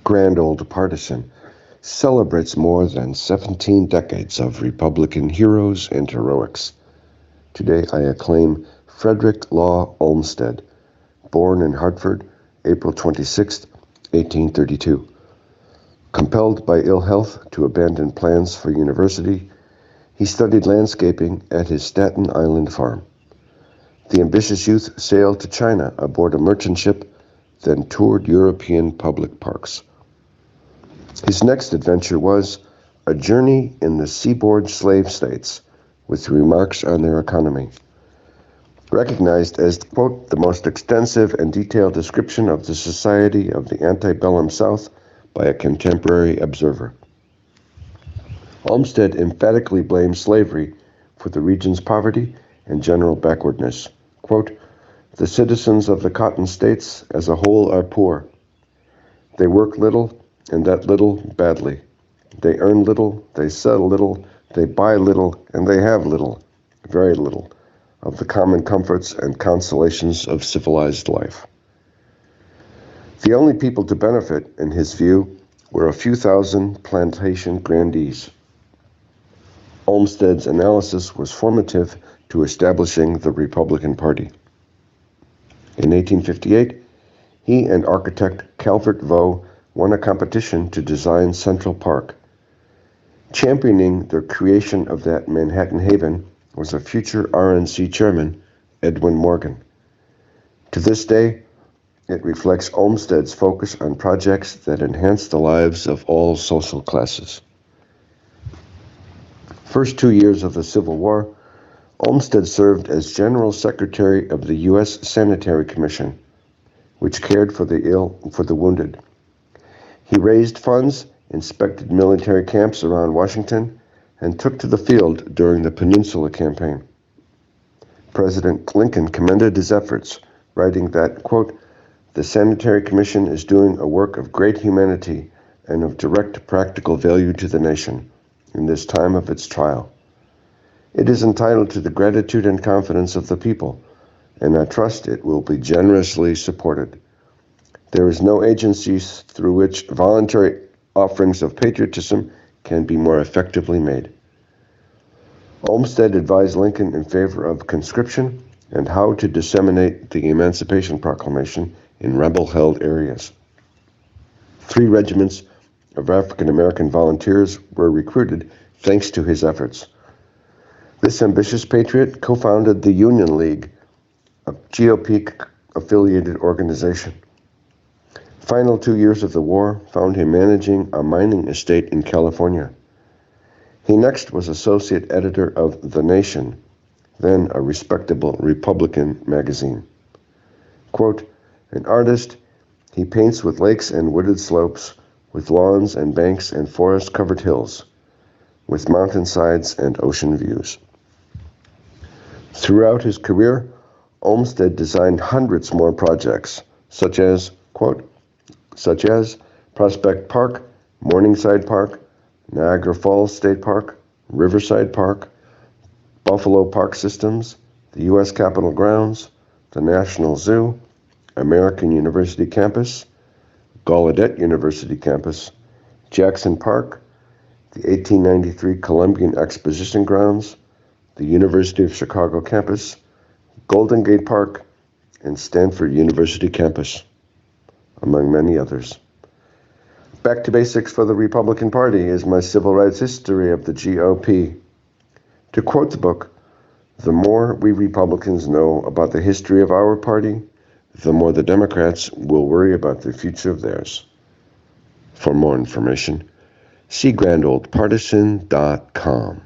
Grand Old Partisan celebrates more than 17 decades of Republican heroes and heroics. Today I acclaim Frederick Law Olmsted, born in Hartford, April 26, 1832. Compelled by ill health to abandon plans for university, he studied landscaping at his Staten Island farm. The ambitious youth sailed to China aboard a merchant ship, then toured European public parks. His next adventure was a journey in the seaboard slave states, with remarks on their economy. Recognized as, quote, the most extensive and detailed description of the society of the antebellum South by a contemporary observer. Olmsted emphatically blames slavery for the region's poverty and general backwardness. Quote, the citizens of the cotton states as a whole are poor. They work little, and that little badly. They earn little, they sell little, they buy little, and they have little, very little, of the common comforts and consolations of civilized life. The only people to benefit, in his view, were a few thousand plantation grandees. Olmsted's analysis was formative to establishing the Republican Party. In 1858, he and architect Calvert Vaux won a competition to design Central Park. Championing the creation of that Manhattan haven was a future RNC chairman, Edwin Morgan. To this day, it reflects Olmsted's focus on projects that enhance the lives of all social classes. First 2 years of the Civil War, Olmsted served as General Secretary of the U.S. Sanitary Commission, which cared for the ill and for the wounded. He raised funds, inspected military camps around Washington, and took to the field during the Peninsula Campaign. President Lincoln commended his efforts, writing that, quote, the Sanitary Commission is doing a work of great humanity and of direct practical value to the nation in this time of its trial. It is entitled to the gratitude and confidence of the people, and I trust it will be generously supported. There is no agency through which voluntary offerings of patriotism can be more effectively made. Olmsted advised Lincoln in favor of conscription and how to disseminate the Emancipation Proclamation in rebel-held areas. 3 regiments of African-American volunteers were recruited thanks to his efforts. This ambitious patriot co-founded the Union League, a GOP-affiliated organization. Final 2 years of the war found him managing a mining estate in California. He next was associate editor of The Nation, then a respectable Republican magazine. Quote, an artist, he paints with lakes and wooded slopes, with lawns and banks and forest-covered hills, with mountainsides and ocean views. Throughout his career, Olmsted designed hundreds more projects, such as Prospect Park, Morningside Park, Niagara Falls State Park, Riverside Park, Buffalo Park Systems, the U.S. Capitol Grounds, the National Zoo, American University Campus, Gallaudet University Campus, Jackson Park, the 1893 Columbian Exposition Grounds, the University of Chicago Campus, Golden Gate Park, and Stanford University Campus, among many others. Back to basics for the Republican Party is my civil rights history of the GOP. To quote the book, the more we Republicans know about the history of our party, the more the Democrats will worry about the future of theirs. For more information, see grandoldpartisan.com.